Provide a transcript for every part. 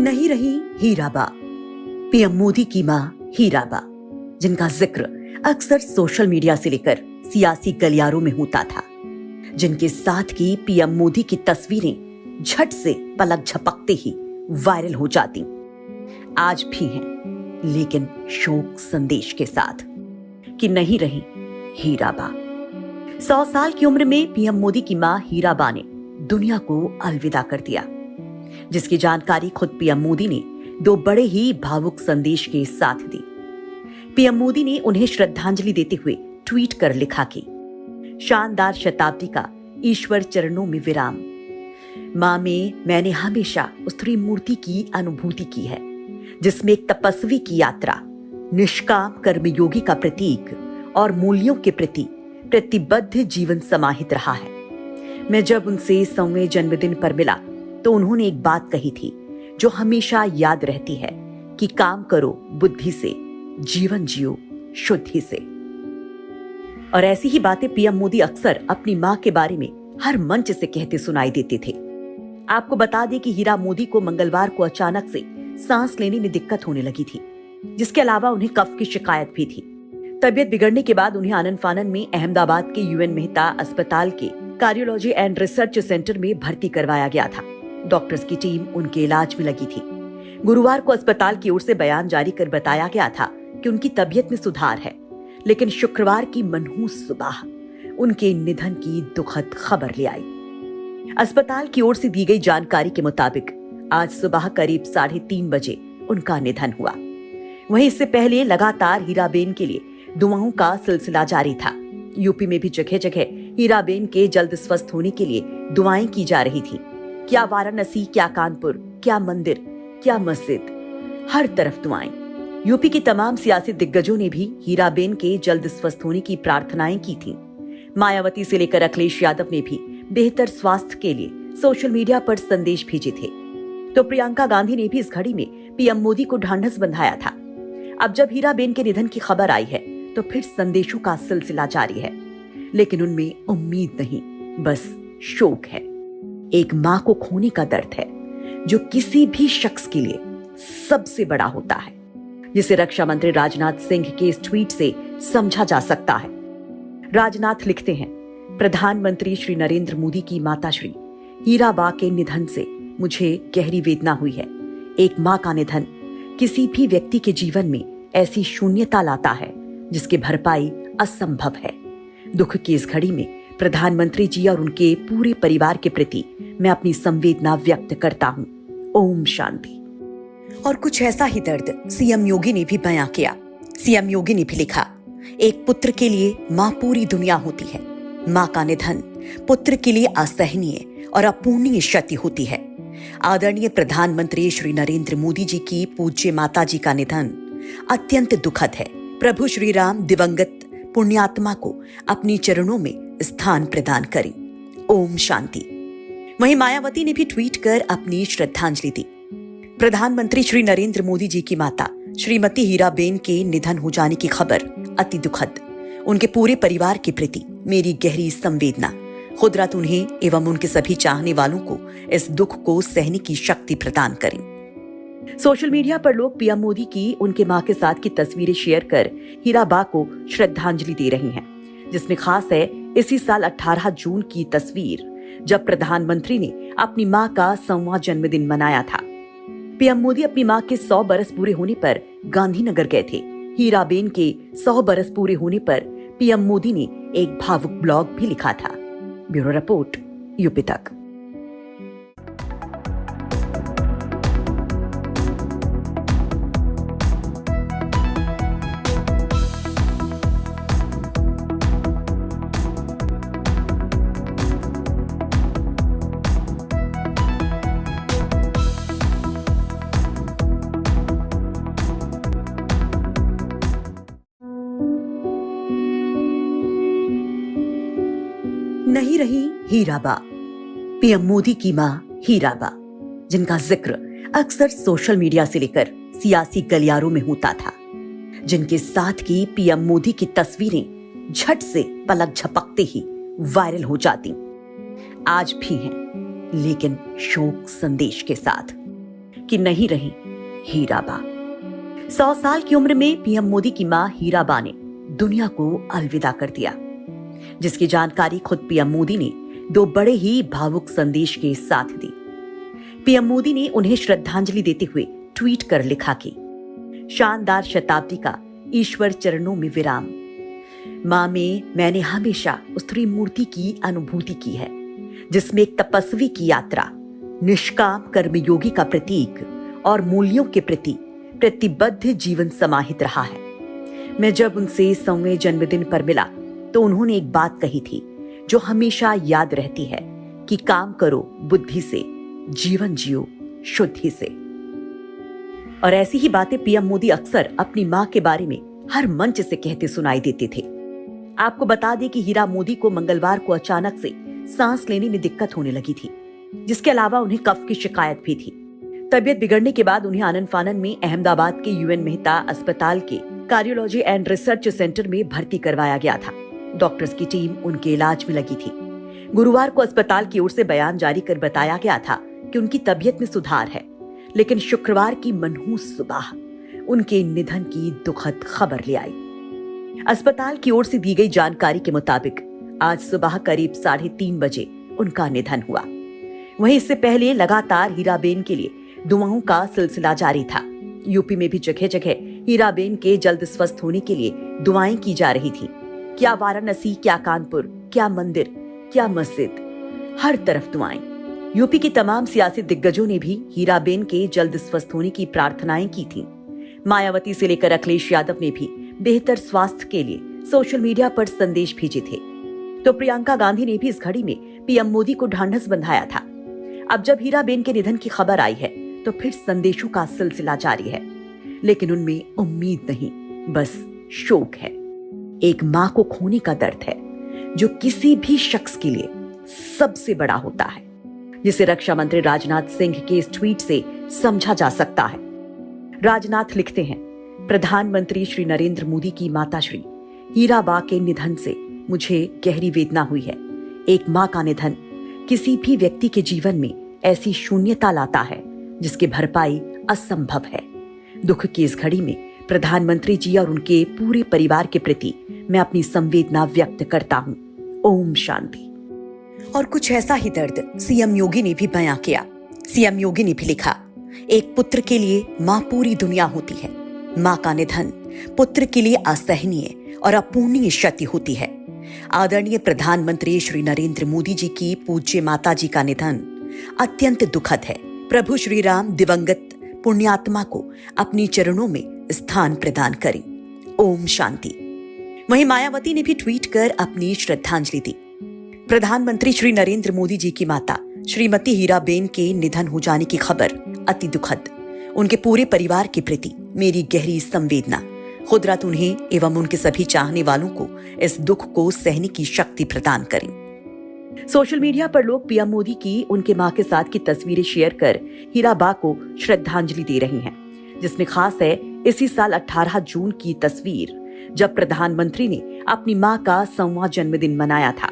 नहीं रही हीराबा, पीएम मोदी की मां हीराबा, जिनका जिक्र अक्सर सोशल मीडिया से लेकर सियासी गलियारों में होता था, जिनके साथ की पीएम मोदी की तस्वीरें झट से पलक झपकते ही वायरल हो जाती, आज भी हैं, लेकिन शोक संदेश के साथ कि नहीं रही हीराबा। 100 साल की उम्र में पीएम मोदी की मां हीराबा ने दुनिया को अलविदा कर दिया, जिसकी जानकारी खुद पीएम मोदी ने 2 बड़े ही भावुक संदेश के साथ दी। पीएम मोदी ने उन्हें श्रद्धांजलि देते हुए ट्वीट कर लिखा कि शानदार शताब्दी का ईश्वर चरणों में विराम। मां में मैंने हमेशा उस त्रिमूर्ति की अनुभूति की है, जिसमें एक तपस्वी की यात्रा, निष्काम कर्मयोगी का प्रतीक और मूल्यों के प्रति प्रतिबद्ध जीवन समाहित रहा है। मैं जब उनसे 100वें जन्मदिन पर मिला तो उन्होंने एक बात कही थी जो हमेशा याद रहती है कि काम करो बुद्धि से, जीवन जियो शुद्धि से। और ऐसी ही बातें पीएम मोदी अक्सर अपनी मां के बारे में हर मंच से कहते सुनाई देते थे। आपको बता दें कि हीरा मोदी को मंगलवार को अचानक से सांस लेने में दिक्कत होने लगी थी, जिसके अलावा उन्हें कफ की शिकायत भी थी। तबियत बिगड़ने के बाद उन्हें आनन फानन में अहमदाबाद के यूएन मेहता अस्पताल के कार्डियोलॉजी एंड रिसर्च सेंटर में भर्ती करवाया गया था। डॉक्टर्स की टीम उनके इलाज में लगी थी। गुरुवार को अस्पताल की ओर से बयान जारी कर बताया गया था कि उनकी तबीयत में सुधार है, लेकिन शुक्रवार की मनहूस सुबह उनके निधन की दुखद खबर ले आई। अस्पताल की ओर से दी गई जानकारी के मुताबिक आज सुबह करीब 3:30 बजे उनका निधन हुआ। वहीं इससे पहले लगातार हीराबेन के लिए दुआओं का सिलसिला जारी था। यूपी में भी जगह जगह हीराबेन के जल्द स्वस्थ होने के लिए दुआएं की जा रही थी। क्या वाराणसी, क्या कानपुर, क्या मंदिर, क्या मस्जिद, हर तरफ दुआएं। यूपी के तमाम सियासी दिग्गजों ने भी हीराबेन के जल्द स्वस्थ होने की प्रार्थनाएं की थी। मायावती से लेकर अखिलेश यादव ने भी बेहतर स्वास्थ्य के लिए सोशल मीडिया पर संदेश भेजे थे। तो प्रियंका गांधी ने भी इस घड़ी में पीएम मोदी को ढांढस बंधाया था। अब जब हीराबेन के निधन की खबर आई है तो फिर संदेशों का सिलसिला जारी है, लेकिन उनमें उम्मीद नहीं, बस शोक है। एक मां को खोने का दर्द है जो किसी भी शख्स के लिए सबसे बड़ा होता है, जिसे रक्षा मंत्री राजनाथ सिंह के इस ट्वीट से समझा जा सकता है। राजनाथ लिखते हैं, प्रधानमंत्री श्री नरेंद्र मोदी की माता श्री हीराबा के निधन से मुझे गहरी वेदना हुई है। एक मां का निधन किसी भी व्यक्ति के जीवन में ऐसी शून्यता लाता है जिसकी भरपाई असंभव है। दुख की इस घड़ी में प्रधानमंत्री जी और उनके पूरे परिवार के प्रति मैं अपनी संवेदना व्यक्त करता हूं। ओम शांति। और कुछ ऐसा ही दर्द सीएम योगी ने भी बयां किया। सीएम योगी ने भी लिखा, एक पुत्र के लिए मां पूरी दुनिया होती है। मां का निधन पुत्र के लिए असहनीय और अपूर्णीय क्षति होती है। आदरणीय प्रधानमंत्री श्री नरेंद्र मोदी जी की पूज्य माता जी का निधन अत्यंत दुखद है। प्रभु श्री राम दिवंगत पुण्यात्मा को अपनी चरणों में स्थान प्रदान करें। ओम शांति। वहीं मायावती ने भी ट्वीट कर अपनी श्रद्धांजलि दी। प्रधानमंत्री श्री नरेंद्र मोदी जी की माता श्रीमती हीराबेन के निधन हो जाने की खबर अति दुखद। उनके पूरे परिवार के प्रति मेरी गहरी संवेदना। खुदरत उन्हें एवं उनके सभी चाहने वालों को इस दुख को सहने की शक्ति प्रदान करें। सोशल मीडिया पर लोग पीएम मोदी की उनके मां के साथ की तस्वीरें शेयर कर हीराबा को श्रद्धांजलि दे रही हैं, जिसमें खास है इसी साल 18 जून की तस्वीर, जब प्रधानमंत्री ने अपनी मां का 100वां जन्मदिन मनाया था। पीएम मोदी अपनी मां के 100 बरस पूरे होने पर गांधीनगर गए थे। हीराबेन के 100 बरस पूरे होने पर पीएम मोदी ने एक भावुक ब्लॉग भी लिखा था। ब्यूरो रिपोर्ट, यूपी तक। नहीं रही हीराबा, पीएम मोदी की मां हीराबा, जिनका जिक्र अक्सर सोशल मीडिया से लेकर सियासी गलियारों में होता था, जिनके साथ की पीएम मोदी की तस्वीरें झट से पलक झपकते ही वायरल हो जाती, आज भी हैं, लेकिन शोक संदेश के साथ कि नहीं रही हीराबा। 100 साल की उम्र में पीएम मोदी की मां हीराबा ने दुनिया को अलविदा कर दिया, जिसकी जानकारी खुद पीएम मोदी ने 2 बड़े ही भावुक संदेश के साथ दी। पीएम मोदी ने उन्हें श्रद्धांजलि देते हुए ट्वीट कर लिखा कि शानदार शताब्दी का ईश्वर चरणों में विराम। मां में मैंने हमेशा उस त्रिमूर्ति की अनुभूति की है जिसमें एक तपस्वी की यात्रा, निष्काम कर्मयोगी का प्रतीक और मूल्यों के प्रति प्रतिबद्ध जीवन समाहित रहा है। मैं जब उनसे 100वें जन्मदिन पर मिला तो उन्होंने एक बात कही थी जो हमेशा याद रहती है कि काम करो बुद्धि से, जीवन जियो शुद्धि से। और ऐसी ही बातें पीएम मोदी अक्सर अपनी मां के बारे में हर मंच से कहते सुनाई देते थे। आपको बता दें कि हीरा मोदी को मंगलवार को अचानक से सांस लेने में दिक्कत होने लगी थी, जिसके अलावा उन्हें कफ की शिकायत भी थी। तबियत बिगड़ने के बाद उन्हें आनन फानन में अहमदाबाद के यूएन मेहता अस्पताल के कार्डियोलॉजी एंड रिसर्च सेंटर में भर्ती करवाया गया था। डॉक्टर्स की टीम उनके इलाज में लगी थी। गुरुवार को अस्पताल की ओर से बयान जारी कर बताया गया था कि उनकी तबियत में सुधार है, लेकिन शुक्रवार की मनहूस सुबह उनके निधन की दुखद खबर ले आई। अस्पताल की ओर से दी गई जानकारी के मुताबिक आज सुबह करीब 3:30 बजे उनका निधन हुआ। वहीं इससे पहले लगातार हीराबेन के लिए दुआओं का सिलसिला जारी था। यूपी में भी जगह जगह हीराबेन के जल्द स्वस्थ होने के लिए दुआएं की जा रही थी। क्या वाराणसी, क्या कानपुर, क्या मंदिर, क्या मस्जिद, हर तरफ दुआएं। यूपी की तमाम सियासी दिग्गजों ने भी हीराबेन के जल्द स्वस्थ होने की प्रार्थनाएं की थी। मायावती से लेकर अखिलेश यादव ने भी बेहतर स्वास्थ्य के लिए सोशल मीडिया पर संदेश भेजे थे। तो प्रियंका गांधी ने भी इस घड़ी में पीएम मोदी को ढांढस बंधाया था। अब जब हीराबेन के निधन की खबर आई है तो फिर संदेशों का सिलसिला जारी है, लेकिन उनमें उम्मीद नहीं, बस शोक है। एक मां को खोने का दर्द है जो किसी भी शख्स के लिए सबसे बड़ा होता है, जिसे रक्षा मंत्री राजनाथ सिंह के इस ट्वीट से समझा जा सकता है। राजनाथ लिखते हैं, प्रधानमंत्री श्री नरेंद्र मोदी की माता श्री हीराबा के निधन से मुझे गहरी वेदना हुई है। एक मां का निधन किसी भी व्यक्ति के जीवन में ऐसी शून्यता लाता है जिसकी भरपाई असंभव है। दुख की इस घड़ी में प्रधानमंत्री जी और उनके पूरे परिवार के प्रति मैं अपनी संवेदना व्यक्त करता हूं। ओम शांति। और कुछ ऐसा ही दर्द सीएम योगी ने भी बयां किया। सीएम योगी ने भी लिखा, एक पुत्र के लिए मां पूरी दुनिया होती है। मां का निधन पुत्र के लिए असहनीय और अपूर्णीय क्षति होती है। आदरणीय प्रधानमंत्री श्री नरेंद्र मोदी जी की पूज्य माता जी का निधन अत्यंत दुखद है। प्रभु श्री राम दिवंगत पुण्यात्मा को अपनी चरणों में स्थान प्रदान करें। ओम शांति। वहीं मायावती ने भी ट्वीट कर अपनी श्रद्धांजलि दी। प्रधानमंत्री श्री नरेंद्र मोदी जी की माता श्रीमती हीराबेन के निधन हो जाने की खबर अति दुखद। उनके पूरे परिवार के प्रति मेरी गहरी संवेदना। खुदरत उन्हें एवं उनके सभी चाहने वालों को इस दुख को सहने की शक्ति प्रदान करें। सोशल मीडिया पर लोग पीएम मोदी की उनके मां के साथ की तस्वीरें शेयर कर हीराबा को श्रद्धांजलि दे रही हैं, जिसमें खास है इसी साल 18 जून की तस्वीर जब प्रधानमंत्री ने अपनी मां का 100वां जन्मदिन मनाया था।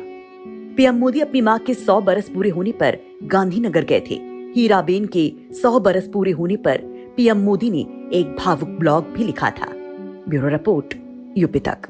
पीएम मोदी अपनी मां के 100 बरस पूरे होने पर गांधीनगर गए थे। हीराबेन के 100 बरस पूरे होने पर पीएम मोदी ने एक भावुक ब्लॉग भी लिखा था। ब्यूरो रिपोर्ट, यूपी तक।